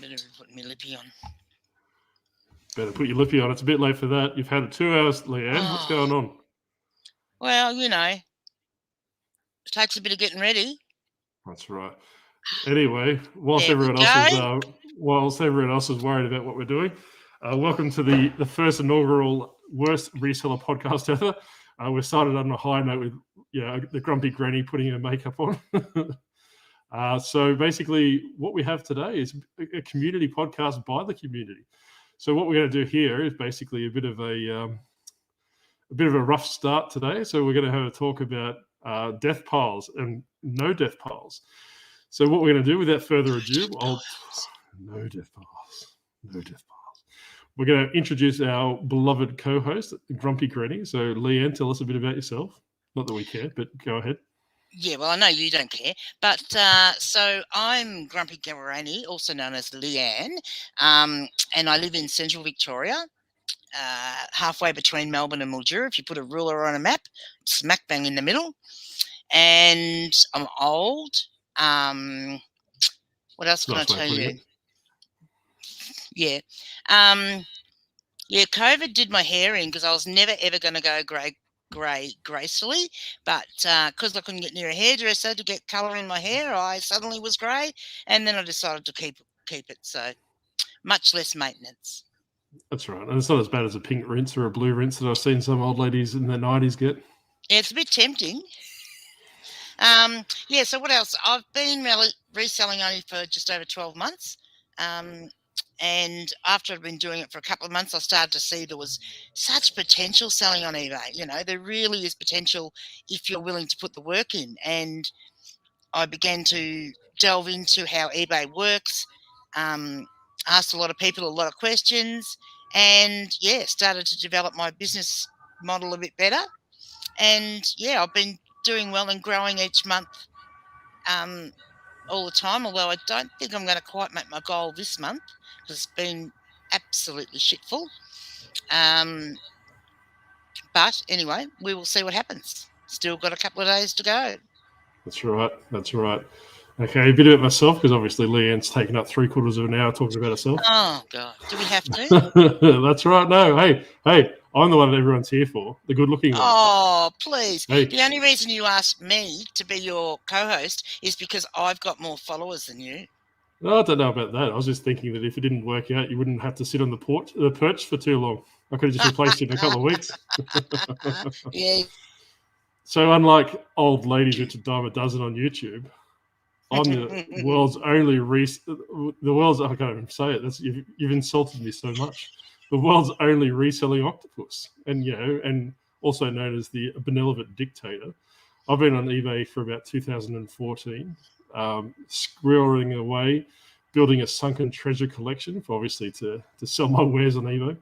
Better put my lippy on. Better put your lippy on. It's a bit late for that. You've had 2 hours, Leanne. What's going on? Well, it takes a bit of getting ready. That's right. Anyway, whilst everyone else is worried about what we're doing, welcome to the first inaugural worst reseller podcast ever. We started on a high note with the grumpy granny putting her makeup on. So basically, what we have today is a community podcast by the community. So what we're going to do here is basically a bit of a rough start today. So we're going to have a talk about death piles and no death piles. So what we're going to do, without further ado, no death piles. We're going to introduce our beloved co-host, Grumpy Granny. So Leanne, tell us a bit about yourself. Not that we care, but go ahead. Yeah, well, I know you don't care, but so I'm Grumpy Granny, also known as Leanne, and I live in Central Victoria, halfway between Melbourne and Mildura. If you put a ruler on a map, smack bang in the middle. And I'm old. What else can I tell you? Yeah. COVID did my hair in because I was never, ever going to go grey gracefully, but because I couldn't get near a hairdresser to get colour in my hair, I suddenly was grey, and then I decided to keep it, so much less maintenance. That's right, and it's not as bad as a pink rinse or a blue rinse that I've seen some old ladies in the 90s get. Yeah, it's a bit tempting. So what else? I've been reselling only for just over 12 months. And after I'd been doing it for a couple of months, I started to see there was such potential selling on eBay. There really is potential if you're willing to put the work in. And I began to delve into how eBay works, asked a lot of people a lot of questions, and, started to develop my business model a bit better. And, I've been doing well and growing each month all the time, although I don't think I'm going to quite make my goal this month because it's been absolutely shitful. But anyway, we will see what happens. Still got a couple of days to go. That's right. Okay, a bit about myself, because obviously Leanne's taken up 3/4 of an hour talking about herself. Oh, God. Do we have to? That's right. No, hey, I'm the one that everyone's here for, the good-looking one. Oh, please. Hey. The only reason you asked me to be your co-host is because I've got more followers than you. No, I don't know about that. I was just thinking that if it didn't work out, you wouldn't have to sit on the perch for too long. I could have just replaced you in a couple of weeks. Yeah. So unlike old ladies, which are dime a dozen on YouTube, I'm the world's only I can't even say it. You've insulted me so much. The world's only reselling octopus, and also known as the benevolent dictator. I've been on eBay for about 2014, squirreling away, building a sunken treasure collection for obviously to sell my wares on eBay.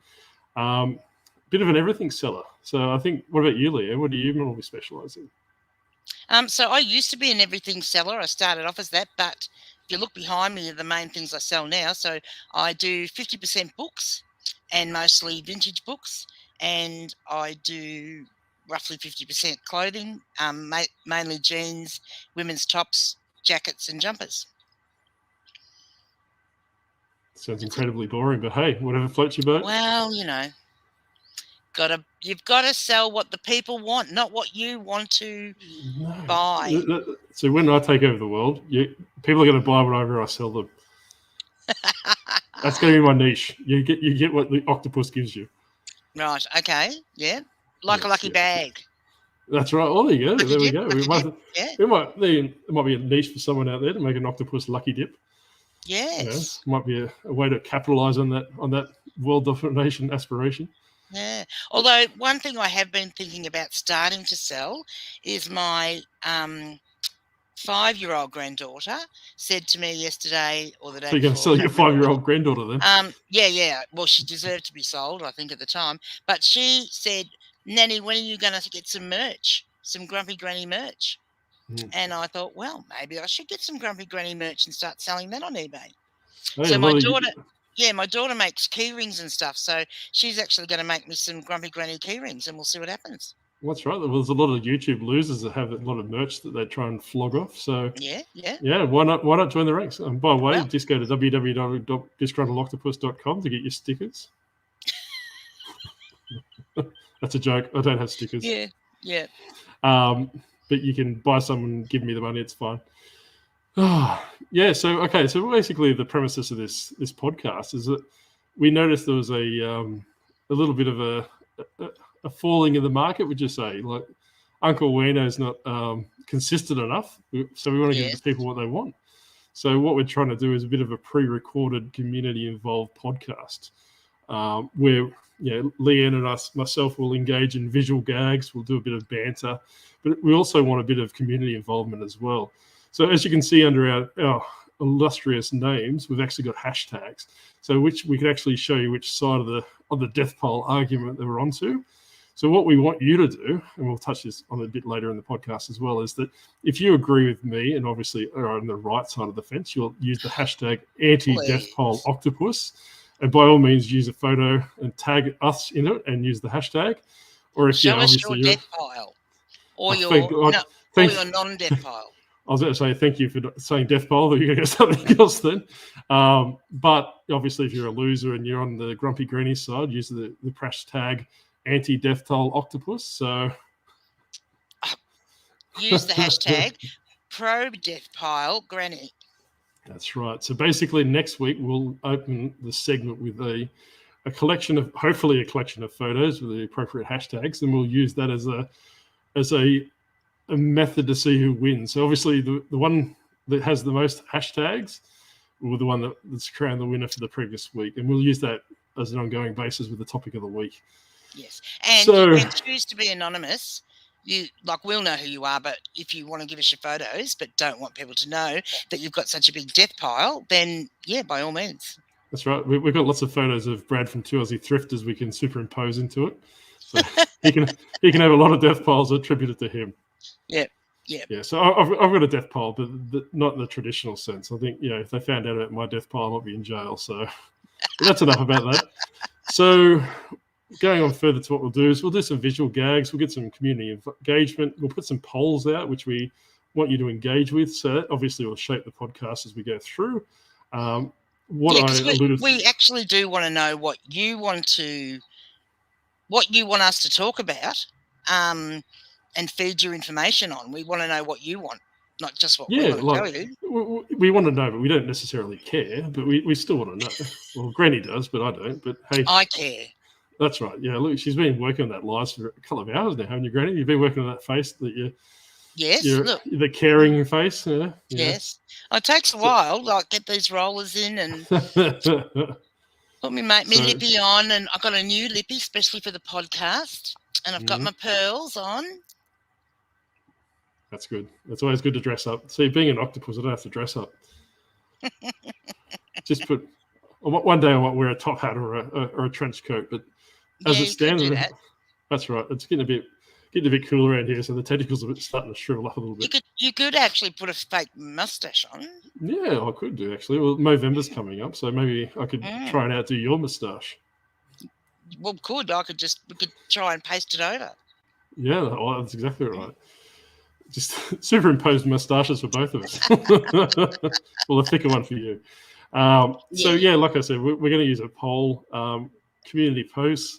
Bit of an everything seller. So I think, what about you, Leah? What do you normally specialize in? So I used to be an everything seller. I started off as that, but if you look behind me, are the main things I sell now. So I do 50% books and mostly vintage books, and I do roughly 50% clothing, mainly jeans, women's tops, jackets, and jumpers. Sounds incredibly boring, but hey, whatever floats your boat. Well, you've got to sell what the people want, not what you want to buy. So when I take over the world, people are going to buy whatever I sell them. That's going to be my niche. You get what the octopus gives you. Right. Okay. Yeah. Like a lucky bag. That's right. Oh, there you go. There we go. It might be a niche for someone out there to make an octopus lucky dip. Yes. Might be a way to capitalize on that world domination aspiration. Yeah. Although one thing I have been thinking about starting to sell is my 5-year-old granddaughter said to me yesterday or the day before. So you're going to sell your 5-year-old granddaughter then? Yeah. Well, she deserved to be sold, I think, at the time. But she said, Nanny, when are you going to get some merch, some Grumpy Granny merch? And I thought, well, maybe I should get some Grumpy Granny merch and start selling that on eBay. Hey, so my daughter... Yeah, my daughter makes key rings and stuff, so she's actually going to make me some Grumpy Granny key rings, and we'll see what happens. That's right. There's a lot of YouTube losers that have a lot of merch that they try and flog off. So yeah. Why not join the ranks? And by the way, just go to www.disgruntledoctopus.com to get your stickers. That's a joke. I don't have stickers. Yeah. But you can buy some and give me the money. It's fine. Yeah. So basically, the premises of this podcast is that we noticed there was a little bit of a falling in the market, would you say? Like Uncle Wiener's not consistent enough, so we want to give the people what they want. So what we're trying to do is a bit of a pre-recorded, community-involved podcast where Leanne and myself will engage in visual gags. We'll do a bit of banter, but we also want a bit of community involvement as well. So as you can see under our illustrious names, we've actually got hashtags. So which we can actually show you which side of the death pile argument that we're onto. So what we want you to do, and we'll touch this on a bit later in the podcast as well, is that if you agree with me and obviously are on the right side of the fence, you'll use the hashtag anti-death pile octopus. And by all means, use a photo and tag us in it and use the hashtag. Or if show us your death pile or your non-death pile. I was going to say thank you for saying death pile, but you're going to get something else then. But obviously, if you're a loser and you're on the grumpy granny side, use the hashtag anti-death pile octopus. So use the hashtag pro-death pile granny. That's right. So basically, next week we'll open the segment with a collection of photos with the appropriate hashtags, and we'll use that as a method to see who wins. So obviously, the one that has the most hashtags will be the one that's crowned the winner for the previous week, and we'll use that as an ongoing basis with the topic of the week. Yes, and you can choose to be anonymous. We'll know who you are, but if you want to give us your photos but don't want people to know that you've got such a big death pile, then by all means. That's right. We've got lots of photos of Brad from 2 Aussie Thrifters we can superimpose into it. So he can have a lot of death piles attributed to him. Yeah. So I've got a death pile, but not in the traditional sense. I think if they found out about my death pile, I might be in jail. So that's enough about that. So going on further to what we'll do is we'll do some visual gags. We'll get some community engagement. We'll put some polls out, which we want you to engage with. So that obviously will shape the podcast as we go through. We actually do want to know what you want us to talk about, and feed your information on. We want to know what you want, not just what we want to tell you. We want to know, but we don't necessarily care. But we still want to know. Well, Granny does, but I don't. But hey, I care. That's right. Yeah, look, she's been working on that live for a couple of hours now, haven't you, Granny? You've been working on that face that you. Yes, look. The caring face. Yeah. Yes. It takes a while. Get these rollers in and put me lippy on, and I've got a new lippy, especially for the podcast, and I've got my pearls on. That's good. It's always good to dress up. See, being an octopus, I don't have to dress up. Just put. One day I might wear a top hat or a trench coat, but as it stands, that's right. It's getting a bit cool around here, so the tentacles are starting to shrivel up a little bit. You could actually put a fake mustache on. Yeah, I could do actually. Well, Movember's coming up, so maybe I could try and outdo your moustache. Well, we could try and paste it over. Yeah, well, that's exactly right. Just superimposed moustaches for both of us. Well, a thicker one for you. So like I said, we're going to use a poll, community posts.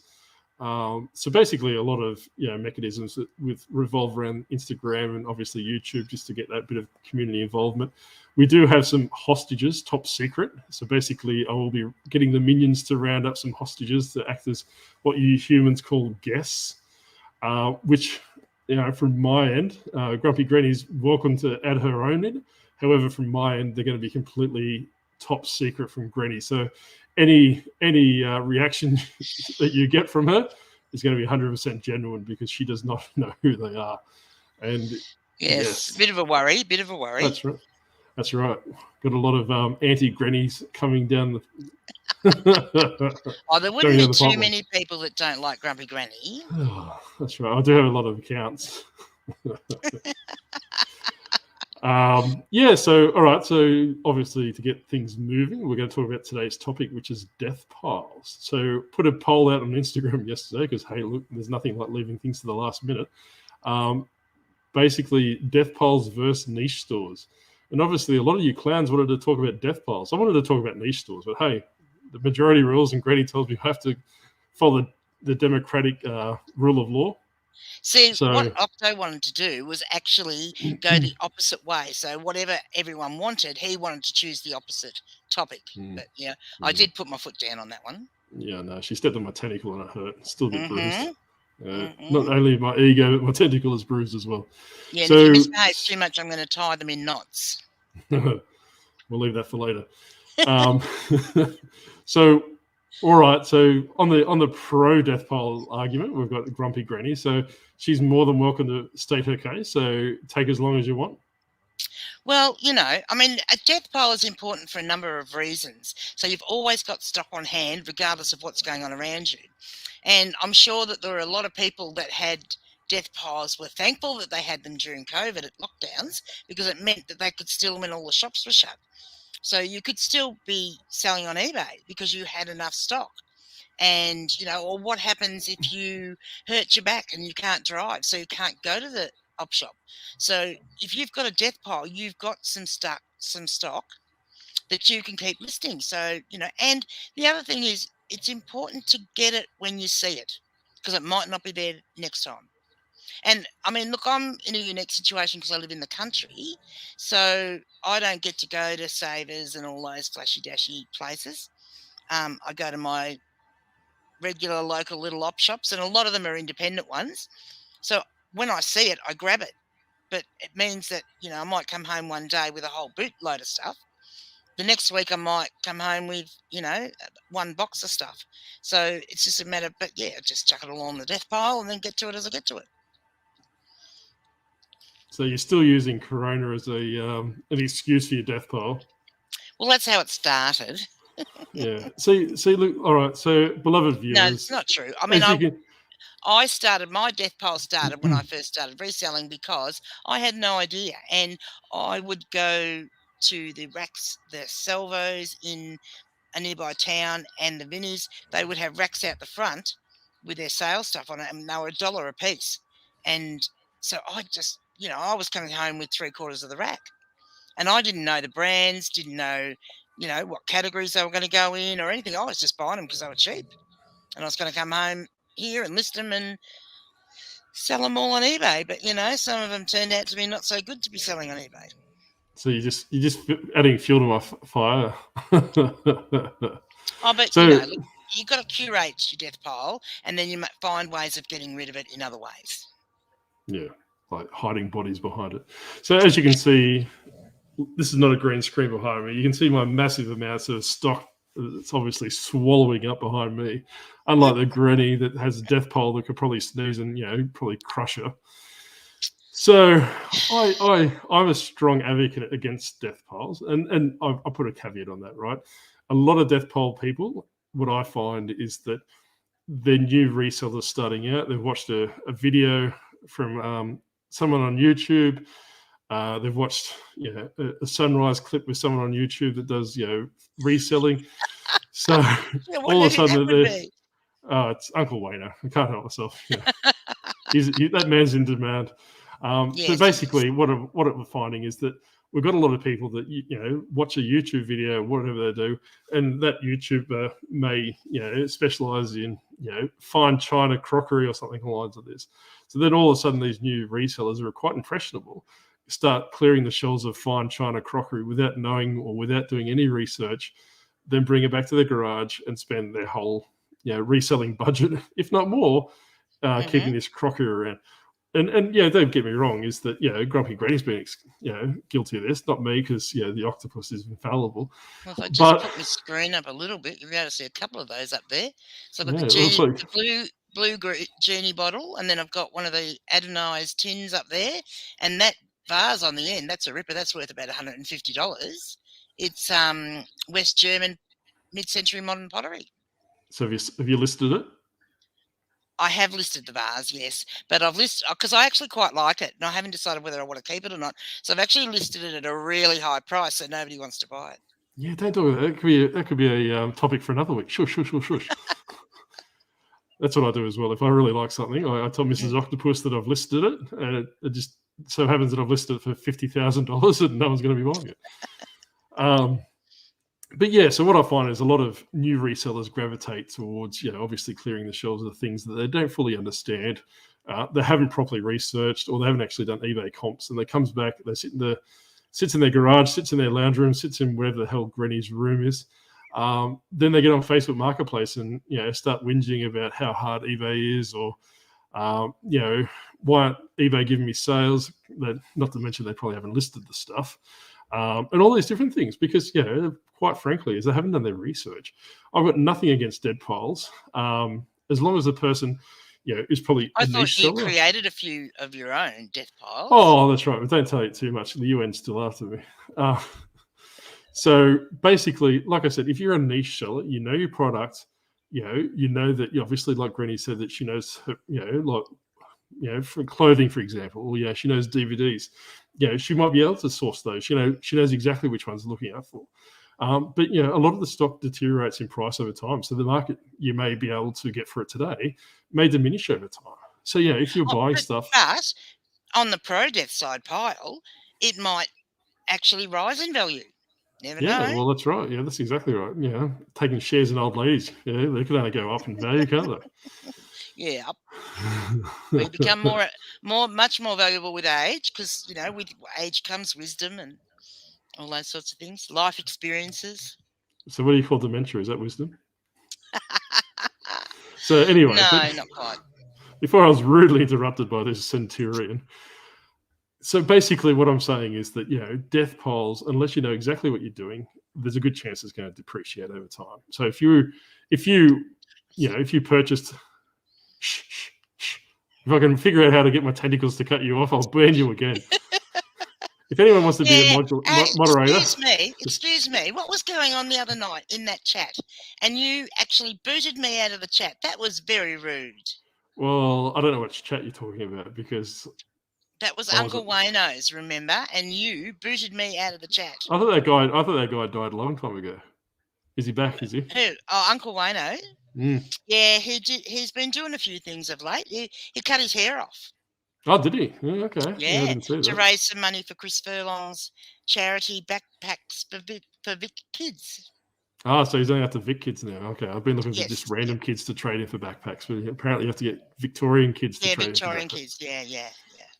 So basically, a lot of mechanisms that revolve around Instagram and obviously YouTube, just to get that bit of community involvement. We do have some hostages, top secret. So basically, I will be getting the minions to round up some hostages to act as what you humans call guests, which from my end, Grumpy Granny's welcome to add her own in. However, from my end, they're going to be completely top secret from Granny. So any reaction that you get from her is going to be 100% genuine, because she does not know who they are. And yes, bit of a worry. That's right. Got a lot of anti-grannies coming down the. There wouldn't be too many people that don't like Grumpy Granny. That's right. I do have a lot of accounts. So, all right. So, obviously, to get things moving, we're going to talk about today's topic, which is death piles. So, put a poll out on Instagram yesterday because, hey, look, there's nothing like leaving things to the last minute. Basically, death piles versus niche stores. And obviously, a lot of you clowns wanted to talk about death piles. I wanted to talk about niche stores, but hey, the majority rules, and Granny tells me I have to follow the democratic rule of law. See, what Octo wanted to do was actually go the opposite way. So whatever everyone wanted, he wanted to choose the opposite topic. But yeah, I did put my foot down on that one. Yeah, no, she stepped on my tentacle and it hurt. Still a bit bruised. Not only my ego, but my tentacle is bruised as well. Yeah, so, and if you misbehave too much, I'm going to tie them in knots. We'll leave that for later. So, all right. So on the pro death pile argument, we've got Grumpy Granny. So she's more than welcome to state her case. So take as long as you want. Well, I mean, a death pile is important for a number of reasons. So you've always got stock on hand, regardless of what's going on around you. And I'm sure that there are a lot of people that had death piles were thankful that they had them during COVID at lockdowns, because it meant that they could steal them when all the shops were shut. So you could still be selling on eBay because you had enough stock. And, or what happens if you hurt your back and you can't drive, so you can't go to the op shop? So if you've got a death pile, you've got some stock that you can keep listing. So, and the other thing is, it's important to get it when you see it, because it might not be there next time. And I mean, look, I'm in a unique situation because I live in the country, so I don't get to go to Savers and all those flashy dashy places. I go to my regular local little op shops, and a lot of them are independent ones. So when I see it, I grab it. But it means that, I might come home one day with a whole bootload of stuff. The next week I might come home with, one box of stuff. So it's just a matter of, but yeah, just chuck it all on the death pile and then get to it as I get to it. So you're still using Corona as an excuse for your death pile? Well, that's how it started. Yeah. See, look, all right. So, beloved viewers. No, it's not true. I mean, my death pile started when I first started reselling, because I had no idea. And I would go to the racks, the Salvos in a nearby town, and the Vinnies. They would have racks out the front with their sales stuff on it, and they were $1 a piece. And so I just, I was coming home with 3/4 of the rack. And I didn't know the brands, didn't know, what categories they were going to go in or anything. I was just buying them because they were cheap. And I was going to come home here and list them and sell them all on eBay. But, some of them turned out to be not so good to be selling on eBay. So you're just adding fuel to my fire. But, look, you've got to curate your death pile, and then you might find ways of getting rid of it in other ways. Yeah, like hiding bodies behind it. So as you can see, this is not a green screen behind me. You can see my massive amounts of stock that's obviously swallowing up behind me, unlike the granny that has a death pile that could probably sneeze and probably crush her. So I'm a strong advocate against death piles, and I put a caveat on that, right? A lot of death pile people, what I find is that they're new resellers starting out. They've watched a video from someone on YouTube. They've watched a sunrise clip with someone on YouTube that does reselling. So all of a sudden it's Uncle Wayner. I can't help myself. That man's in demand. So basically, what we're finding is that we've got a lot of people that watch a YouTube video, whatever they do, and that YouTuber may specialize in fine china crockery or something along the lines of this. So then all of a sudden, these new resellers who are quite impressionable start clearing the shelves of fine china crockery without knowing or without doing any research, then bring it back to their garage and spend their whole reselling budget, if not more, keeping this crockery around. And don't get me wrong, is that Grumpy Granny's been guilty of this, not me, because the octopus is infallible. Well, if I just put my screen up a little bit, you'll be able to see a couple of those up there. So I've got the blue genie bottle, and then I've got one of the Adonai's tins up there, and that vase on the end, that's a ripper. That's worth about $150. It's West German mid-century modern pottery. So have you listed it? I have listed the vase, yes, but I've listed because I actually quite like it, and I haven't decided whether I want to keep it or not. So I've actually listed it at a really high price, so nobody wants to buy it. Yeah, don't do it. That could be a topic for another week. Shush. That's what I do as well. If I really like something, I tell Mrs. Octopus that I've listed it, and it just so happens that I've listed it for $50,000 and no one's going to be buying it. But yeah, so what I find is a lot of new resellers gravitate towards, obviously clearing the shelves of the things that they don't fully understand. They haven't properly researched, or they haven't actually done eBay comps, and they comes back, they sits in their garage, sits in their lounge room, sits in wherever the hell Granny's room is. Then they get on Facebook Marketplace and start whinging about how hard eBay is, or why aren't eBay giving me sales? Not to mention they probably haven't listed the stuff, and all these different things because quite frankly, is they haven't done their research. I've got nothing against dead piles, as long as the person is probably I a thought niche you seller. created a few of your own death piles. Oh, that's right. But don't tell it too much. The UN's still after me. So basically, like I said, if you're a niche seller, you know your product, you know that obviously, like Granny said, that she knows, for clothing, for example, or she knows DVDs. She might be able to source those. She knows exactly which ones to look out for. But a lot of the stock deteriorates in price over time. So the market you may be able to get for it today may diminish over time. So if you're buying stuff, but on the pro death side pile, it might actually rise in value. Never know. Well, that's right. That's exactly right. Taking shares in old ladies, they could only go up in value, can't they? Yeah, we become much more valuable with age because with age comes wisdom and all those sorts of things, life experiences. So, what do you call dementia? Is that wisdom? So, anyway, no, not quite. Before I was rudely interrupted by this centurion. So basically what I'm saying is that, death piles, unless you know exactly what you're doing, there's a good chance it's going to depreciate over time. So if you purchased, if I can figure out how to get my tentacles to cut you off, I'll burn you again. If anyone wants to be a moderator. Excuse me. What was going on the other night in that chat? And you actually booted me out of the chat. That was very rude. Well, I don't know which chat you're talking about because... That was Uncle Wayno's, remember? And you booted me out of the chat. I thought that guy died a long time ago. Is he back? Is he? Who? Oh, Uncle Wayno. Mm. Yeah, he's been doing a few things of late. He cut his hair off. Oh, did he? Yeah, okay. Yeah, I didn't see that. To raise some money for Chris Furlong's charity backpacks for Vic kids. Ah, so he's only after Vic kids now. Okay, I've been looking for just random kids to trade in for backpacks, but apparently you have to get Victorian kids to trade in for backpacks. Yeah, Victorian kids. Yeah.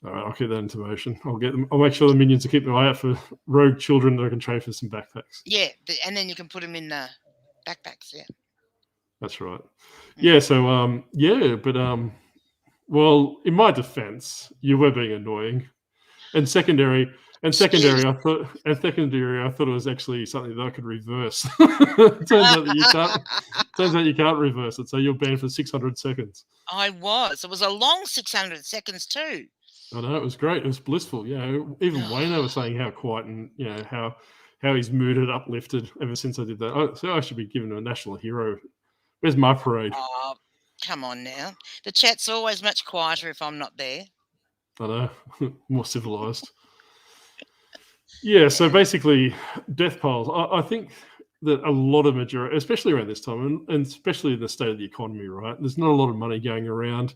All right, I'll keep that into motion. I'll make sure the minions will keep an eye out for rogue children that I can trade for some backpacks. Yeah, and then you can put them in backpacks. Yeah, that's right. Yeah. So but well, in my defense, you were being annoying, and secondary, I thought it was actually something that I could reverse. Turns out you can't reverse it, so you're banned for 600 seconds. I was. It was a long 600 seconds too. I know, it was great. It was blissful. Even Wayno was saying how quiet and how his mood had uplifted ever since I did that. So I should be given a national hero. Where's my parade? Oh, come on now. The chat's always much quieter if I'm not there. I know, more civilized. So basically, death piles. I think that a lot of majority, especially around this time, and especially in the state of the economy, right? There's not a lot of money going around.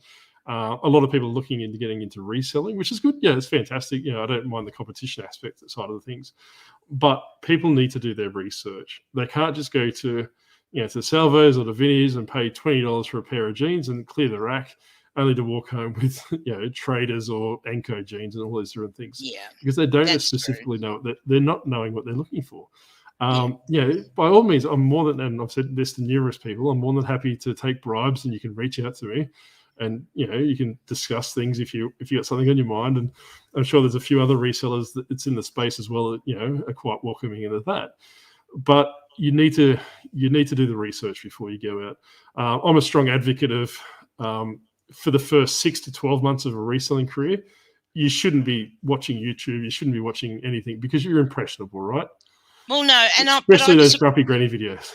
A lot of people are looking into getting into reselling, which is good. Yeah, it's fantastic. I don't mind the competition aspect side of the things, but people need to do their research. They can't just go to, to Salvos or the Vinnies and pay $20 for a pair of jeans and clear the rack, only to walk home with, traders or Anko jeans and all those different things. Yeah, because they don't specifically know that they're not knowing what they're looking for. By all means, I'm more than, and I've said this to numerous people, I'm more than happy to take bribes, and you can reach out to me. And you can discuss things if you got something on your mind, and I'm sure there's a few other resellers that it's in the space as well that are quite welcoming into that. But you need to do the research before you go out. I'm a strong advocate of for the first 6 to 12 months of a reselling career, you shouldn't be watching YouTube. You shouldn't be watching anything because you're impressionable, right? Well, no, and especially those grumpy granny videos.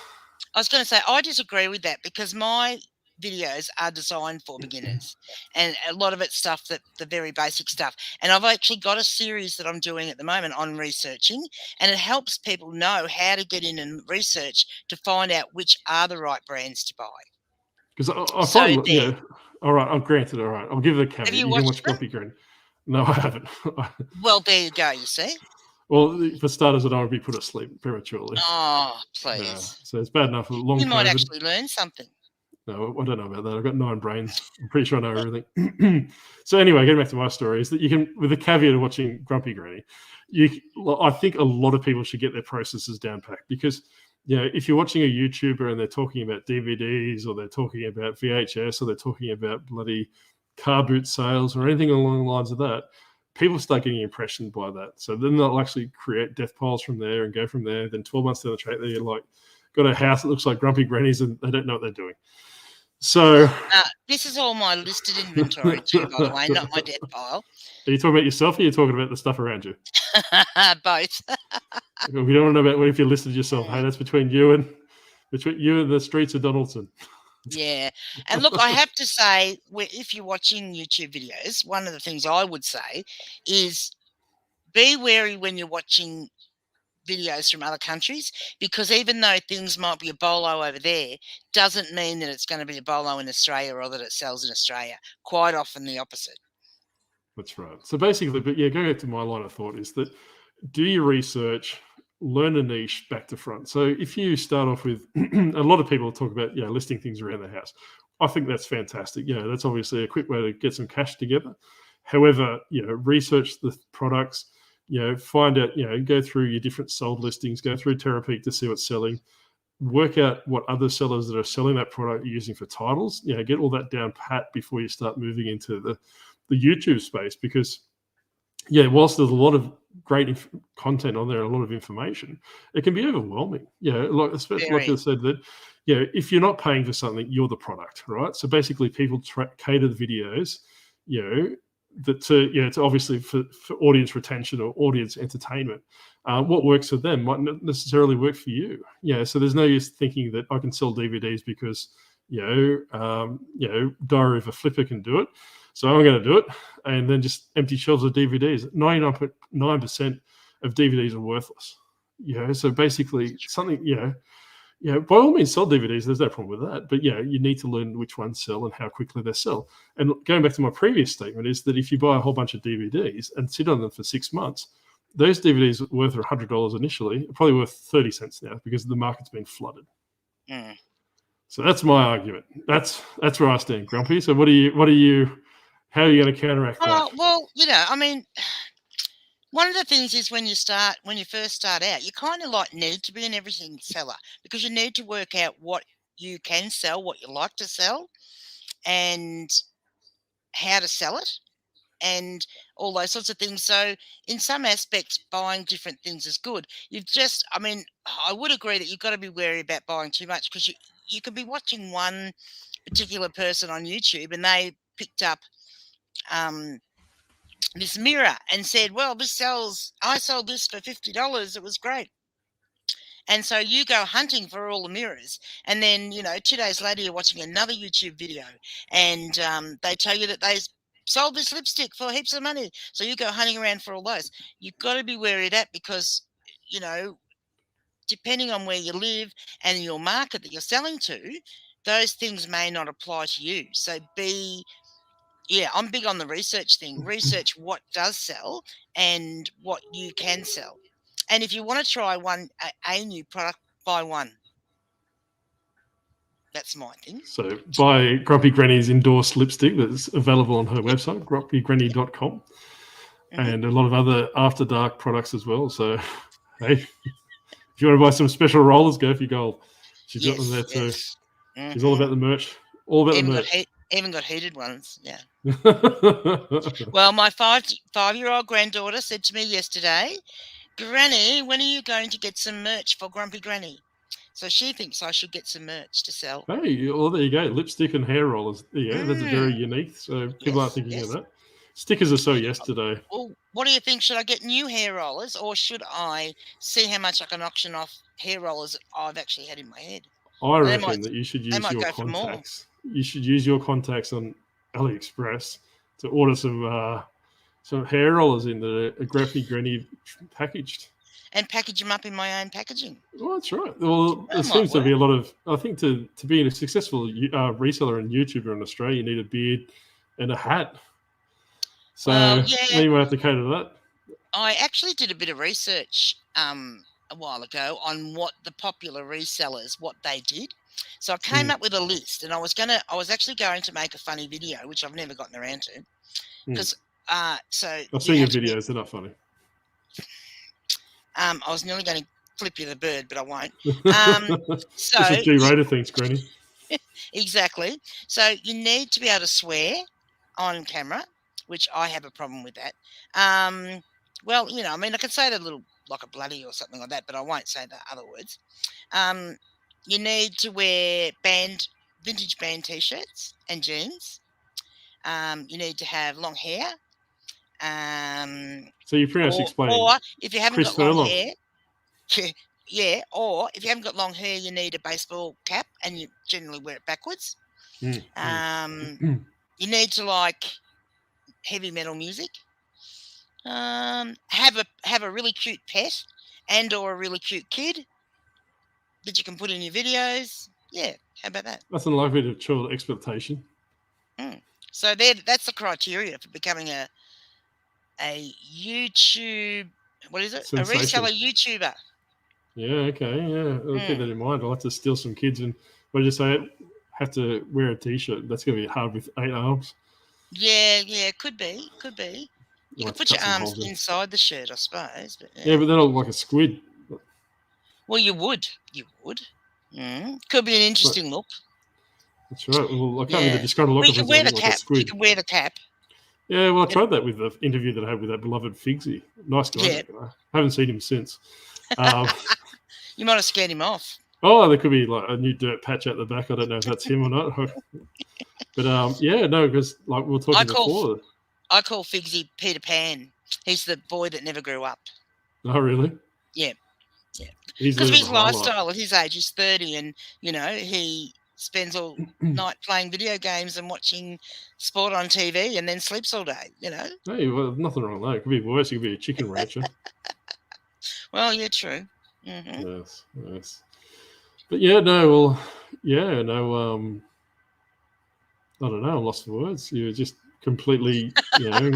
I was going to say I disagree with that because my videos are designed for beginners, and a lot of it's stuff that the very basic stuff. And I've actually got a series that I'm doing at the moment on researching, and it helps people know how to get in and research to find out which are the right brands to buy. Because I find, all right, I've granted, all right, I'll give it a caveat. Have you can watched watch Grumpy Granny. No, I haven't. Well, there you go, you see. Well, for starters, I don't want to be put asleep prematurely. Oh, please. No. So it's bad enough for long You might COVID. actually learn something. No, I don't know about that. I've got 9 brains. I'm pretty sure I know everything. So anyway, getting back to my story, is that you can, with the caveat of watching Grumpy Granny, I think a lot of people should get their processes down packed, because if you're watching a YouTuber and they're talking about DVDs, or they're talking about VHS, or they're talking about bloody car boot sales or anything along the lines of that, people start getting impressioned by that. So then they'll actually create death piles from there and go from there. Then 12 months down the track, they're like, got a house that looks like Grumpy Granny's, and they don't know what they're doing. So this is all my listed inventory too, by the way, not my death pile. Are you talking about yourself, or are you talking about the stuff around you? Both. We don't want to know about what if you listed yourself. Hey, that's between you and the streets of Donaldson. Yeah. And look, I have to say, if you're watching YouTube videos, one of the things I would say is be wary when you're watching videos from other countries, because even though things might be a bolo over there, doesn't mean that it's going to be a bolo in Australia, or that it sells in Australia. Quite often the opposite. That's right. So basically, but going back to my line of thought, is that do your research, learn a niche back to front. So if you start off with, a lot of people talk about listing things around the house. I think that's fantastic. That's obviously a quick way to get some cash together. However, research the products, find out, go through your different sold listings, go through Terapeak to see what's selling, work out what other sellers that are selling that product are using for titles, get all that down pat before you start moving into the YouTube space. Because whilst there's a lot of great content on there, a lot of information, it can be overwhelming. Like I said, that if you're not paying for something, you're the product, right? So basically people cater the videos, to obviously for audience retention or audience entertainment. What works for them might not necessarily work for you. So there's no use thinking that I can sell DVDs because Diary of a Flipper can do it, so I'm going to do it, and then just empty shelves of DVDs. 99.9% of DVDs are worthless. So basically something. By all means, sell DVDs. There's no problem with that. But you need to learn which ones sell and how quickly they sell. And going back to my previous statement, is that if you buy a whole bunch of DVDs and sit on them for 6 months, those DVDs worth $100 initially are probably worth 30 cents now, because the market's been flooded. Mm. So that's my argument. That's where I stand, Grumpy. So how are you going to counteract that? Well, I mean, one of the things is when you first start out, you kind of need to be an everything seller, because you need to work out what you can sell, what you like to sell, and how to sell it, and all those sorts of things. So in some aspects, buying different things is good. I would agree that you've got to be wary about buying too much, because you could be watching one particular person on YouTube and they picked up this mirror and said, well, I sold this for $50. It was great. And so you go hunting for all the mirrors, and then 2 days later you're watching another YouTube video, and they tell you that they sold this lipstick for heaps of money. So you go hunting around for all those. You've got to be wary of that, because depending on where you live and your market that you're selling to, those things may not apply to you. So I'm big on the research thing. Research what does sell and what you can sell. And if you want to try a new product, buy one. That's my thing. So buy Grumpy Granny's endorsed lipstick that's available on her website, grumpygranny.com, and a lot of other After Dark products as well. So, hey, if you want to buy some special rollers, go for your gold. She's got them there too. Yes. Mm-hmm. She's all about the merch. All about the merch. Even got heated ones, yeah. Well, my five-year-old granddaughter said to me yesterday, Granny, when are you going to get some merch for Grumpy Granny? So she thinks I should get some merch to sell. Hey, well, there you go. Lipstick and hair rollers. Yeah, that's very unique. So people aren't thinking of that. Stickers are so yesterday. Well, what do you think? Should I get new hair rollers, or should I see how much I can auction off hair rollers I've actually had in my head? I reckon that you should use your contacts. you should use your contacts on AliExpress to order some hair rollers in that are Graffy Granny packaged. And package them up in my own packaging. Well, that's right. Well, there seems to be a lot of, I think to be a successful reseller and YouTuber in Australia, you need a beard and a hat. So you might have to cater to that. I actually did a bit of research a while ago on what the popular resellers, what they did. So I came up with a list, and I was actually going to make a funny video, which I've never gotten around to. Because I've seen your videos, they're not funny. I was nearly going to flip you the bird, but I won't. So this is G-rated things, Granny. Exactly. So you need to be able to swear on camera, which I have a problem with that. Well, you know, I mean, I could say that a little like a bloody or something like that, but I won't say the other words. You need to wear vintage band T-shirts and jeans. You need to have long hair. So you pretty much explained. Or if you haven't got long hair, or if you haven't got long hair, you need a baseball cap, and you generally wear it backwards. You need to like heavy metal music. Have a really cute pet and or a really cute kid that you can put in your videos. Yeah, how about that? That's a little bit of child expectation. So that's the criteria for becoming a YouTube. What is it? Sensation. A reseller YouTuber. Yeah. Okay. Yeah. I'll keep that in mind. I'll have to steal some kids and what did you say? Have to wear a T-shirt. That's going to be hard with 8 arms. Yeah. Could be. You could put your arms inside the shirt, I suppose. But, yeah, but then I'll look like a squid. Well, you would. Could be an interesting look. That's right. Well, I can't be the disgruntled octopus. You can wear the cap. You can wear the cap. Yeah, well, I tried that with the interview that I had with that beloved Figsy. Nice guy. Yeah. I haven't seen him since. You might have scared him off. Oh, there could be like a new dirt patch out the back. I don't know if that's him or not. But because like we were talking before. I call Figsy Peter Pan. He's the boy that never grew up. Oh, really? Yeah. Because of his lifestyle at his age, he's 30, and he spends all night playing video games and watching sport on TV, and then sleeps all day. Hey, well, nothing wrong with that. It could be worse. He could be a chicken rancher. Well, yeah, true. Mm-hmm. Yes. But I don't know. I lost the words. You were just completely, threw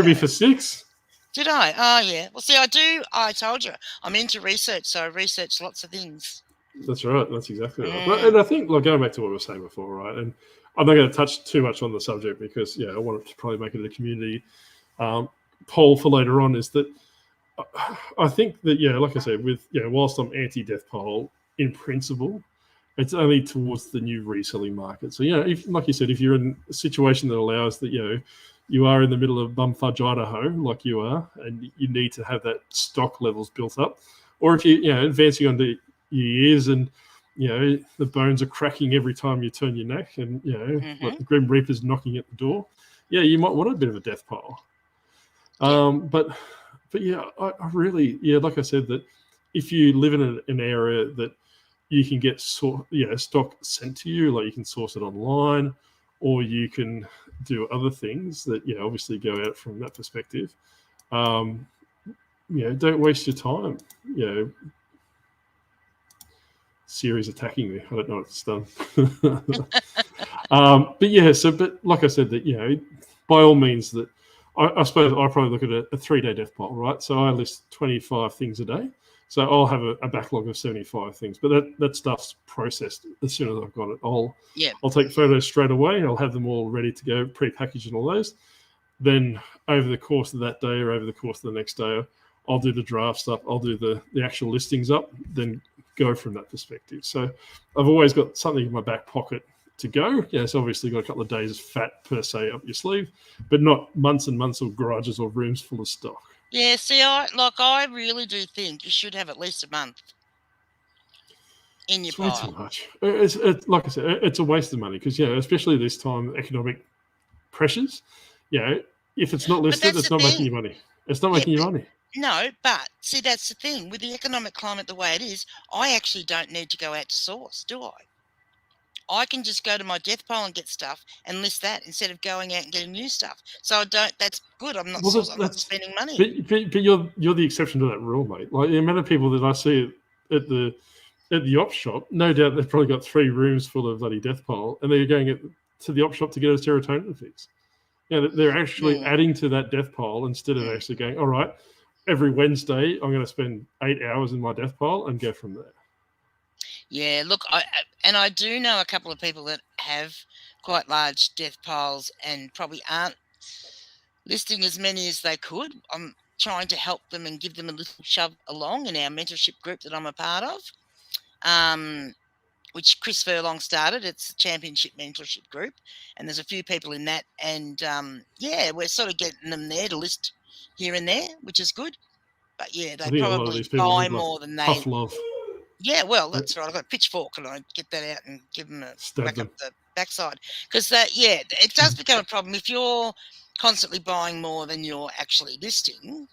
me for 6. Did I? Oh, yeah. Well, see, I told you, I'm into research, so I research lots of things. That's right. That's exactly right. And I think, going back to what we were saying before, right, and I'm not going to touch too much on the subject because, I want to probably make it a community poll for later on, is that I think that, like I said, with, whilst I'm anti-death poll, in principle, it's only towards the new reselling market. So, if, like you said, if you're in a situation that allows that, you are in the middle of bumfudge Idaho, like you are, and you need to have that stock levels built up, or if you're advancing on the years and, the bones are cracking every time you turn your neck and, like the Grim Reaper's knocking at the door, you might want a bit of a death pile. But I really, like I said, that if you live in an area that you can get stock sent to you, like you can source it online, or you can do other things that obviously go out from that perspective. Don't waste your time. Siri's attacking me. I don't know what it's done. But like I said, that by all means, that I suppose I probably look at a 3-day death pile, right? So I list 25 things a day. So I'll have a backlog of 75 things, but that stuff's processed as soon as I've got it. I'll take photos straight away. I'll have them all ready to go, pre-packaged and all those. Then over the course of that day or over the course of the next day, I'll do the draft stuff. I'll do the actual listings up, then go from that perspective. So I've always got something in my back pocket to go. It's obviously got a couple of days fat per se up your sleeve, but not months and months of garages or rooms full of stock. Yeah, see, I really do think you should have at least a month in your pile. It's way too much. It's like I said, it's a waste of money because, especially this time, economic pressures, if it's not listed, it's not making you money. It's not making you money. No, but see, that's the thing. With the economic climate the way it is, I actually don't need to go out to source, do I? I can just go to my death pile and get stuff and list that instead of going out and getting new stuff. So I don't. That's good. I'm not spending money. But you're the exception to that rule, mate. Like the amount of people that I see at the op shop, no doubt they've probably got 3 rooms full of bloody death pile, and they're going to the op shop to get a serotonin fix. They're actually adding to that death pile instead of actually going, all right, every Wednesday I'm going to spend 8 hours in my death pile and go from there. Yeah, look, I do know a couple of people that have quite large death piles and probably aren't listing as many as they could. I'm trying to help them and give them a little shove along in our mentorship group that I'm a part of, which Chris Furlong started. It's a championship mentorship group, and there's a few people in that. And, we're sort of getting them there to list here and there, which is good. But, yeah, they probably buy more than they... love. Yeah, well, that's right. I've got a pitchfork and I get that out and give them a whack up the backside. Because, it does become a problem. If you're constantly buying more than you're actually listing,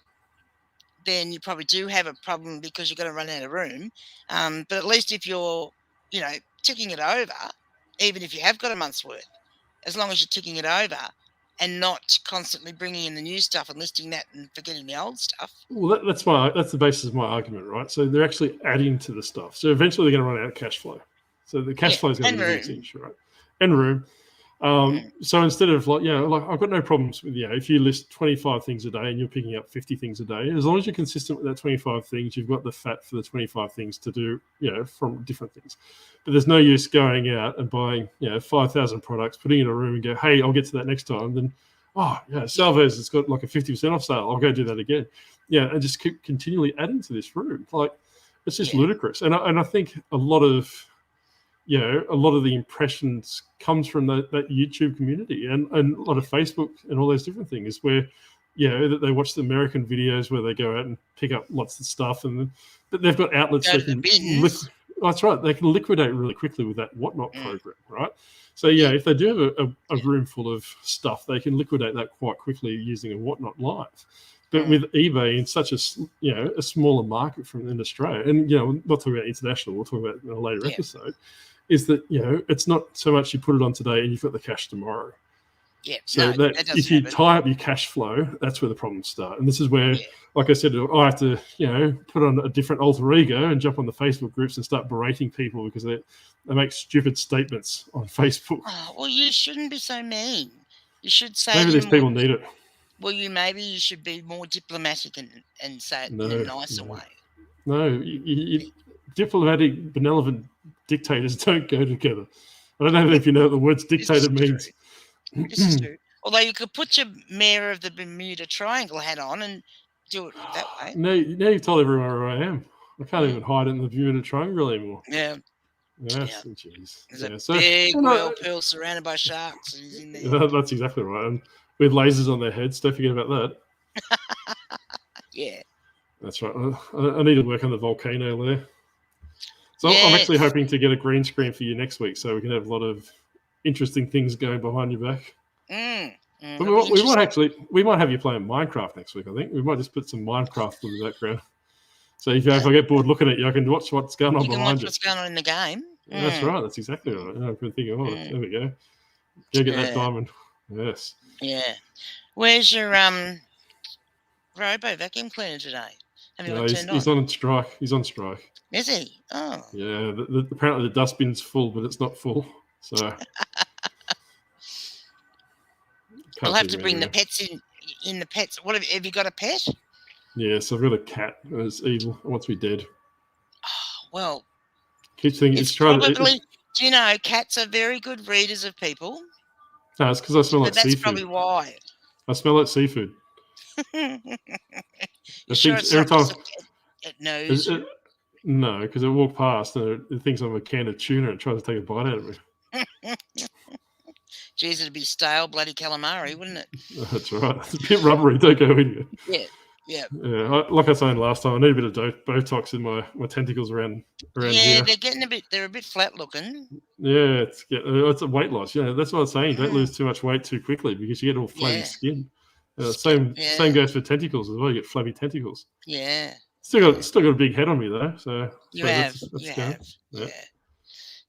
then you probably do have a problem because you're going to run out of room. But at least if you're, ticking it over, even if you have got a month's worth, as long as you're ticking it over and not constantly bringing in the new stuff and listing that and forgetting the old stuff. Well, that's the basis of my argument, right? So they're actually adding to the stuff. So eventually they're going to run out of cash flow. So the cash flow is going to be huge, right? And room. So instead of I've got no problems with, if you list 25 things a day and you're picking up 50 things a day, as long as you're consistent with that 25 things, you've got the fat for the 25 things to do, from different things. But there's no use going out and buying, 5,000 products, putting it in a room and go, hey, I'll get to that next time. Then, Salvez, it's got like a 50% off sale. I'll go do that again. Yeah, and just keep continually adding to this room. Like, it's just ludicrous. And I think a lot of the impressions comes from that YouTube community and a lot of Facebook and all those different things where, that they watch the American videos where they go out and pick up lots of stuff, but they've got outlets they can. That's right. They can liquidate really quickly with that Whatnot program, right? So if they do have a room full of stuff, they can liquidate that quite quickly using a Whatnot Live. But with eBay in such a smaller market in Australia, and not talking about international, we'll talk about it in a later episode, is that it's not so much you put it on today and you've got the cash tomorrow. Yeah. So that if you tie up your cash flow, that's where the problems start. And this is where, like I said, I have to put on a different alter ego and jump on the Facebook groups and start berating people because they make stupid statements on Facebook. Oh, well, you shouldn't be so mean. You should say maybe these people need it. Well, you should be more diplomatic and say it in a nicer way. No, diplomatic, benevolent dictators don't go together. I don't know if you know what the words dictator means. This is true. Although you could put your Mayor of the Bermuda Triangle hat on and do it that way. No, now you've told everyone where I am. I can't even hide in the Bermuda Triangle anymore. Yeah. Yes, jeez. There's a big whale pearl surrounded by sharks. And he's in there. That's exactly right. And with lasers on their heads, don't forget about that. Yeah. That's right. I need to work on the volcano there. So I'm actually hoping to get a green screen for you next week so we can have a lot of interesting things going behind your back. But we might have you playing Minecraft next week, I think. We might just put some Minecraft in the background. So if I get bored looking at you, I can watch what's going on behind you. What's going on in the game. That's right. That's exactly right. I've been thinking, there we go. Go get that diamond. Yes. Yeah. Where's your robo vacuum cleaner today? He's on strike. He's on strike. Is he? Oh. Yeah. Apparently the dustbin's full, but it's not full. So I'll have to bring the pets in the pets. Have you got a pet? Yes, I've got a cat. It's evil. It wants me dead. Oh, well, keeps thinking it's trying to. Do you know cats are very good readers of people? No, it's because I smell like seafood. That's probably why. I smell like seafood. Sure it's every time it knows. No, because it walked past and it thinks I'm a can of tuna and tries to take a bite out of me. Jeez, it'd be stale bloody calamari, wouldn't it? That's right. It's a bit rubbery. Don't go in you. Yeah. Like I was saying last time, I need a bit of Botox in my tentacles around here. Yeah, they're a bit flat looking. Yeah, it's a weight loss. Yeah, that's what I was saying. Don't lose too much weight too quickly because you get all flabby skin. Same goes for tentacles as well. You get flabby tentacles. Yeah. Still got a big head on me though. So you have.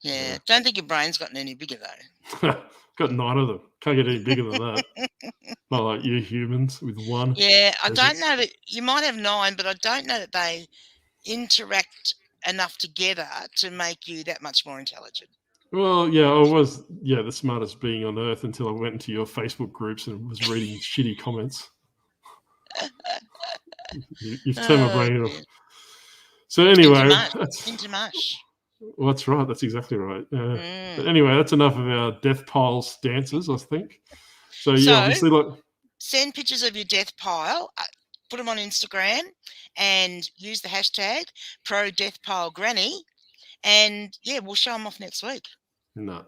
Yeah. Don't think your brain's gotten any bigger though. Got 9 of them. Can't get any bigger than that. Not like you humans with 1. Yeah, I don't know that you might have 9, but I don't know that they interact enough together to make you that much more intelligent. Well, yeah, I was the smartest being on earth until I went into your Facebook groups and was reading shitty comments. You've turned my brain off. So anyway, into mush. Well, that's right. That's exactly right. But anyway, that's enough of our death pile stances, I think. So obviously, send pictures of your death pile, put them on Instagram, and use the hashtag #ProDeathPileGranny, and we'll show them off next week. No.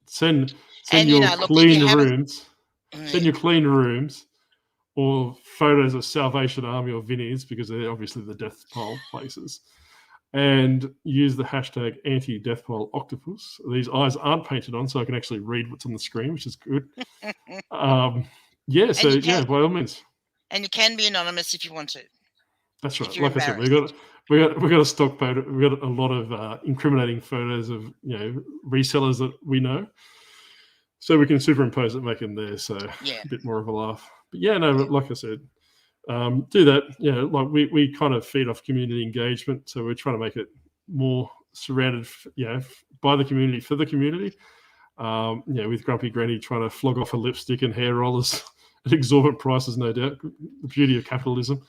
Send your clean rooms. Send your clean rooms or photos of Salvation Army or Vinnies, because they're obviously the death pile places. And use the hashtag anti-deathpile octopus. These eyes aren't painted on, so I can actually read what's on the screen, which is good. By all means. And you can be anonymous if you want to. That's right. Like I said, we got a stock photo. We got a lot of incriminating photos of resellers that we know, so we can superimpose it, make them there, so a bit more of a laugh. But like I said. Do that, like we kind of feed off community engagement, so we're trying to make it more surrounded, by the community for the community. With Grumpy Granny trying to flog off her lipstick and hair rollers at exorbitant prices, no doubt. The beauty of capitalism.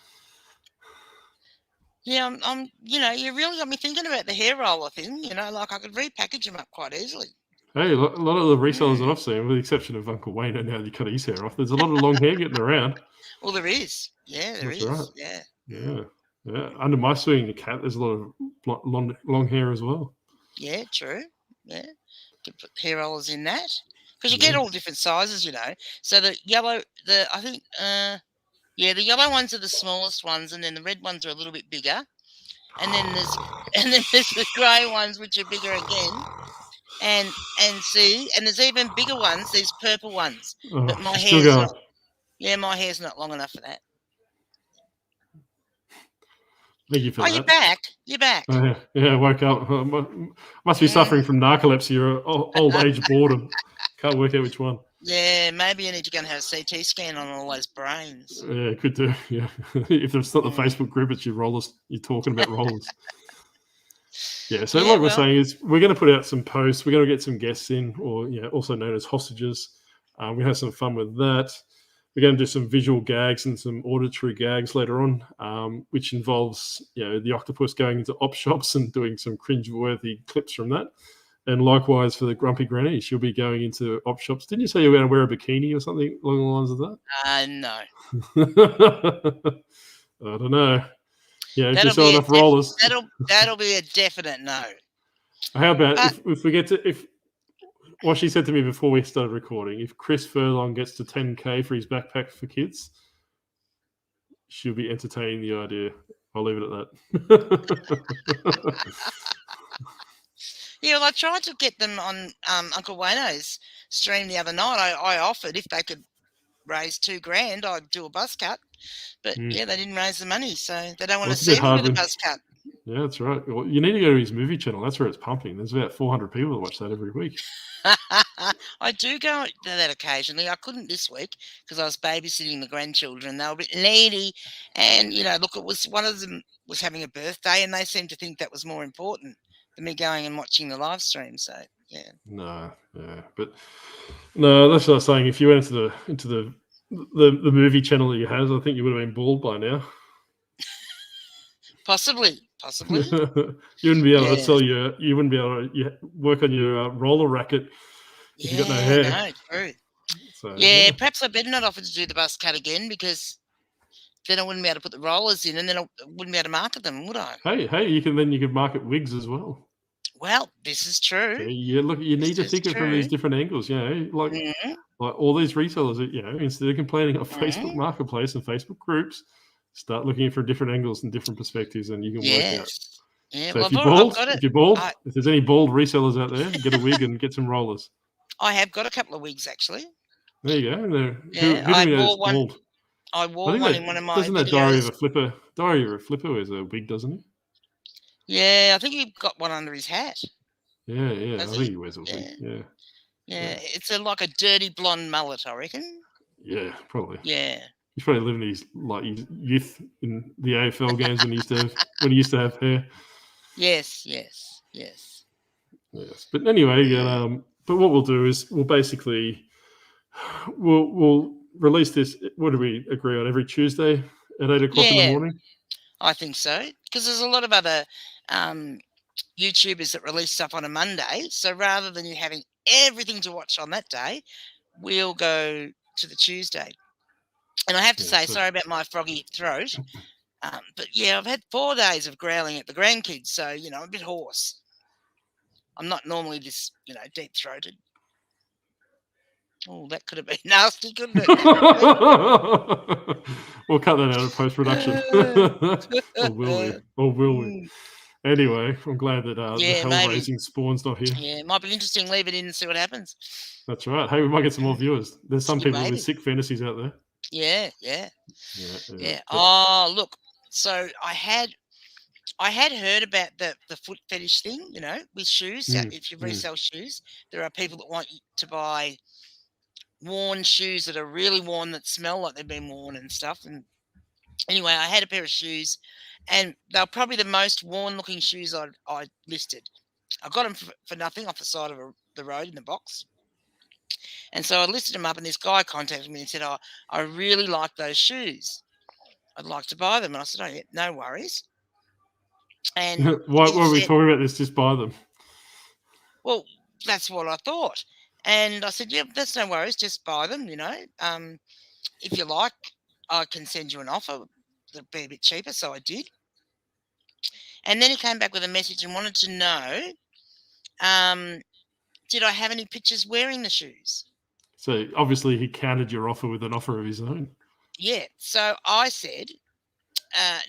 Yeah, you really got me thinking about the hair roller thing. Like I could repackage them up quite easily. Hey, a lot of the resellers that I've seen, with the exception of Uncle Wayne, and now you cut his hair off, there's a lot of long hair getting around. Well, there is. Yeah, there is. Right. Yeah. Under my swing, the cat, there's a lot of long hair as well. Yeah, true. Yeah. Could put hair rollers in that. Because you get all different sizes, So the yellow, the yellow ones are the smallest ones, and then the red ones are a little bit bigger. And then there's the grey ones, which are bigger again. And there's even bigger ones, these purple ones. But my hair's not long enough for that. Thank you for that. You're back. I woke up. Must be suffering from narcolepsy or old age boredom. Can't work out which one. Yeah, maybe you need to go and have a CT scan on all those brains. Yeah, could do. Yeah, if it's not the Facebook group, it's your rollers. You're talking about rollers. Yeah, so we're saying is we're going to put out some posts. We're going to get some guests in, or also known as hostages. We're going to have some fun with that. We're going to do some visual gags and some auditory gags later on, which involves the octopus going into op shops and doing some cringe-worthy clips from that. And likewise for the Grumpy Granny, she'll be going into op shops. Didn't you say you were going to wear a bikini or something along the lines of that? No. I don't know. Yeah, if you sell enough rollers. That'll be a definite no. How about if we get to what she said to me before we started recording, if Chris Furlong gets to 10K for his backpack for kids, she'll be entertaining the idea. I'll leave it at that. Yeah, well, I tried to get them on Uncle Wayno's stream the other night. I offered if they could raise $2,000, I'd do a buzz cut. But they didn't raise the money, so they don't want to see me with a buzz cut. Yeah, that's right. Well, you need to go to his movie channel. That's where it's pumping. There's about 400 people that watch that every week. I do go to that occasionally. I couldn't this week because I was babysitting the grandchildren. They were a bit needy, and look, it was one of them was having a birthday, and they seemed to think that was more important than me going and watching the live stream. So yeah. No, but no, that's what I was saying. If you went into the movie channel that you have, I think you would have been bald by now. Possibly. You wouldn't be able to sell you wouldn't be able to work on your roller racket if you got no hair. No, true. So, perhaps I better not offer to do the buzz cut again, because then I wouldn't be able to put the rollers in, and then I wouldn't be able to market them, would I? Hey, you could market wigs as well. Well, this is true. Yeah, look, you need to think of it from these different angles. Like all these resellers, instead of complaining on Facebook Marketplace and Facebook groups, start looking for different angles and different perspectives, and you can work out. Yeah, so if you're bald, if there's any bald resellers out there, get a wig and get some rollers. I have got a couple of wigs, actually. There you go. I wore one. I wore one in one of my Doesn't that Diary of a Flipper wears a wig, doesn't he? Yeah, I think he got one under his hat. Yeah. I Does think he? he wears a wig. Yeah. Yeah. It's like a dirty blonde mullet, I reckon. Yeah, probably. Yeah. He's probably living his youth in the AFL games when he used to have hair. Yes. Yes. But anyway, but what we'll do is we'll basically we'll release this. What do we agree on? Every Tuesday at 8 o'clock in the morning. I think so, because there's a lot of other YouTubers that release stuff on a Monday. So rather than you having everything to watch on that day, we'll go to the Tuesday. And I have to say, sorry about my froggy throat, but I've had 4 days of growling at the grandkids, so I'm a bit hoarse. I'm not normally this deep-throated. Oh, that could have been nasty, couldn't it? We'll cut that out of post-production. Or will we? Anyway, I'm glad that the hell-raising spawn's not here. Yeah, it might be interesting. Leave it in and see what happens. That's right. Hey, we might get some more viewers. There's some people with sick fantasies out there. Yeah. Oh, look. So I had heard about the foot fetish thing, with shoes. So if you resell shoes, there are people that want you to buy worn shoes that are really worn, that smell like they've been worn and stuff. And anyway, I had a pair of shoes, and they're probably the most worn-looking shoes I listed. I got them for nothing off the side of the road in the box. And so I listed them up, and this guy contacted me and said, I really like those shoes. I'd like to buy them. And I said, oh, yeah, no worries. And why are we talking about this? Just buy them. Well, that's what I thought. And I said, yeah, that's no worries. Just buy them, If you like, I can send you an offer that'll be a bit cheaper. So I did. And then he came back with a message and wanted to know, did I have any pictures wearing the shoes? So obviously he countered your offer with an offer of his own. Yeah. So I said,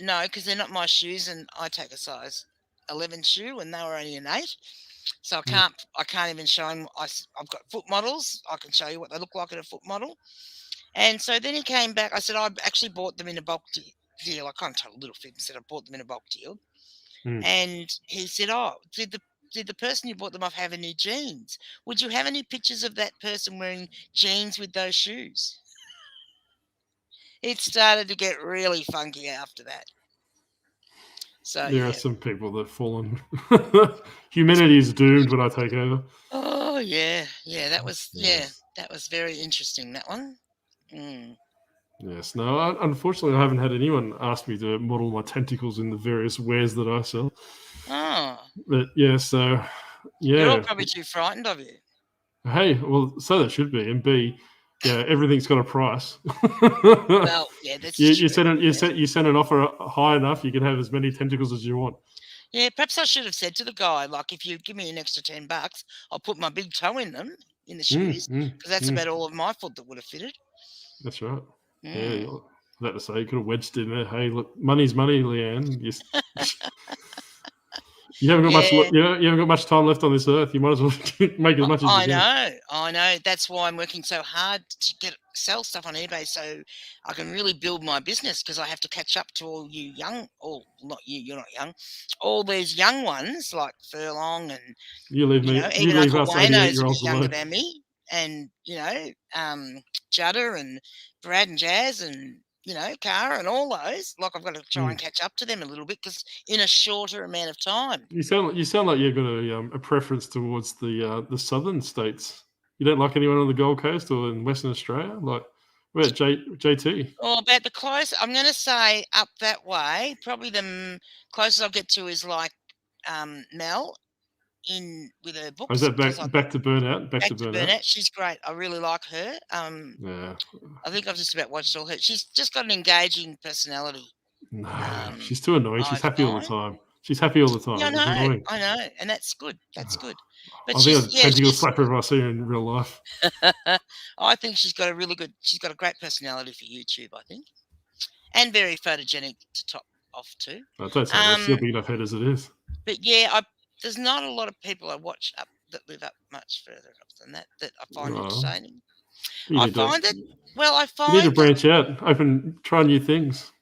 no, because they're not my shoes, and I take a size 11 shoe, and they were only an 8. So I can't even show him. I've got foot models. I can show you what they look like at a foot model. And so then he came back. I said, I actually bought them in a bulk deal. I kind of told a little fib and said I bought them in a bulk deal. And he said, oh, did the person you bought them off have any jeans? Would you have any pictures of that person wearing jeans with those shoes? It started to get really funky after that. So there are some people that fall on. Humanity is doomed when I take over. Oh yeah, that was that was very interesting. That one. Yes. No. Unfortunately, I haven't had anyone ask me to model my tentacles in the various wares that I sell. Oh. But yeah. So yeah. They're all probably too frightened of you. Hey, well, so that should be, and B, everything's got a price. Well, yeah, that's true. You send an offer high enough, you can have as many tentacles as you want. Yeah, perhaps I should have said to the guy, like, if you give me an extra $10, I'll put my big toe in them, in the shoes, because that's about all of my foot that would have fitted. That's right. Yeah, I was about to say, you could have wedged in there. Hey, look, money's money, Leanne. You haven't got much. You haven't got much time left on this earth. You might as well make as much as you can. I know. That's why I'm working so hard to sell stuff on eBay, so I can really build my business, because I have to catch up to all you young, or not you. You're not young. All these young ones like Furlong and you leave me. Even you leave Uncle us Wayno's 88-year-olds younger alone. than me, and Judder and Brad and Jazz and Cara and all those. Like, I've got to try and catch up to them a little bit, because in a shorter amount of time. You sound like you've got a preference towards the southern states. You don't like anyone on the Gold Coast or in Western Australia? Like, where JT? Oh, about the close, I'm going to say up that way. Probably the closest I'll get to is like Mel with her books. Is that back to Burnout? Back to Burnout. She's great. I really like her. Yeah. I think I've just about watched all her. She's just got an engaging personality. No, she's too annoying. She's happy all the time. Yeah, I know, and that's good. That's good. But I think I'd tentacle slap her if I see her in real life. I think she's got a great personality for YouTube, I think, and very photogenic to top off too. I don't say that. She's got big enough head as it is. But yeah, there's not a lot of people I watch up that live up much further up than that I find entertaining. You need to branch out, try new things.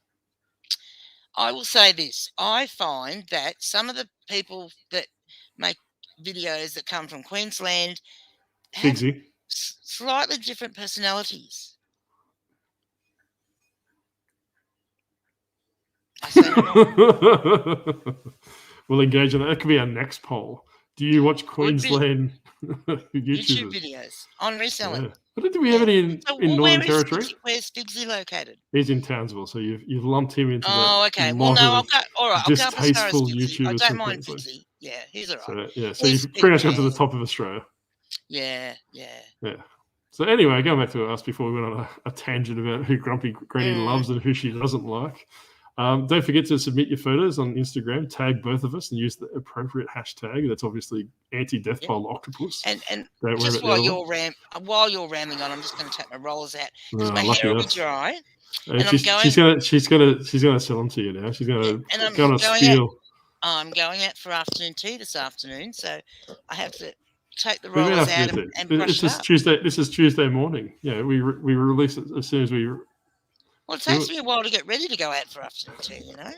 I will say this. I find that some of the people that make videos that come from Queensland have Figsy. slightly different personalities. I say no more. We'll engage in that. That could be our next poll. Do you watch Queensland YouTube videos on reselling? Yeah. But do we have any in Northern Territory? Where's Figsy located? He's in Townsville, so you've lumped him into Oh, okay. Well, no, I'll go. All right, I'll go up as far as Figsy. I don't mind Figsy. Yeah, he's all right. So you've pretty much got to the top of Australia. Yeah. So anyway, going back to us before we went on a tangent about who Grumpy Granny loves and who she doesn't like. Don't forget to submit your photos on Instagram, tag both of us, and use the appropriate hashtag. That's obviously anti-death pile octopus. And just while you're rambling on, I'm just going to take my rollers out because my hair will be dry. She's gonna sell them to you now. She's gonna steal. I'm going out for afternoon tea this afternoon, so I have to take the rollers out and brush it up. This is Tuesday morning. Yeah, we release it as soon as we. Well, it takes me a while to get ready to go out for afternoon tea, you know.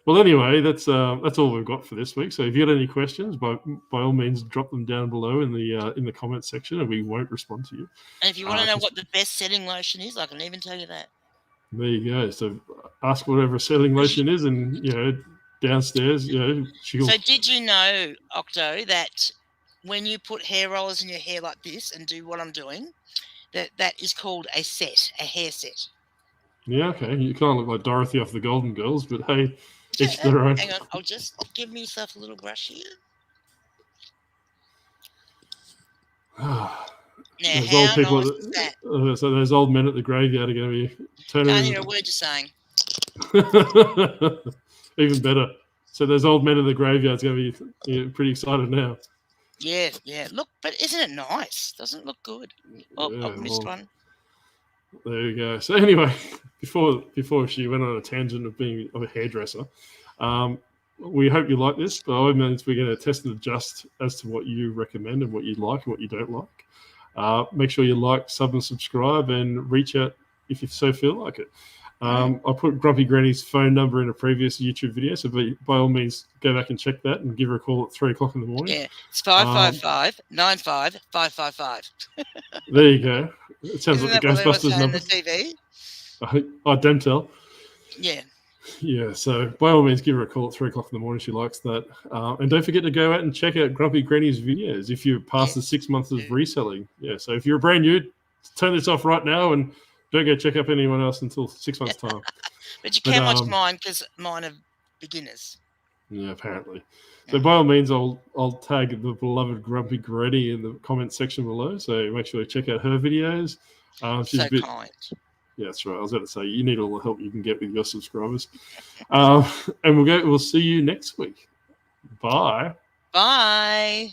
Well, anyway, that's all we've got for this week. So if you got any questions, by all means, drop them down below in the comments section, and we won't respond to you. And if you want to know what the best setting lotion is, I can even tell you that. There you go. So ask whatever setting lotion is, and downstairs, she'll. So did you know, Octo, that when you put hair rollers in your hair like this and do what I'm doing, that is called a hair set. Yeah, okay. You kind of look like Dorothy off the Golden Girls, but hey, each their own. Hang on, I'll just give myself a little brush here. Now, those how old people, nice is that? So those old men at the graveyard are going to be turning. Can't hear a word you're saying. Even better. So those old men in the graveyard's going to be pretty excited now. Yeah. Look, but isn't it nice? Doesn't it look good? Oh, yeah, I've missed one. There you go. So anyway, before she went on a tangent of being a hairdresser, we hope you like this. By all means, we're going to test and adjust as to what you recommend and what you like and what you don't like. Make sure you like, sub, and subscribe, and reach out if you so feel like it. I put Grumpy Granny's phone number in a previous YouTube video, so by all means, go back and check that and give her a call at 3 o'clock in the morning. Yeah, it's 555-95-555. There you go. It sounds like the Ghostbusters number. The TV? I don't tell. Yeah. Yeah, so by all means, give her a call at 3 o'clock in the morning if she likes that. And don't forget to go out and check out Grumpy Granny's videos if you're past the 6 months of reselling. Yeah, so if you're brand new, turn this off right now and don't go check up anyone else until 6 months' time. But you can watch mine because mine are beginners. Yeah, apparently. So by all means, I'll tag the beloved Grumpy Granny in the comments section below. So make sure you check out her videos. She's so kind. Yeah, that's right. I was about to say you need all the help you can get with your subscribers. And we'll see you next week. Bye. Bye.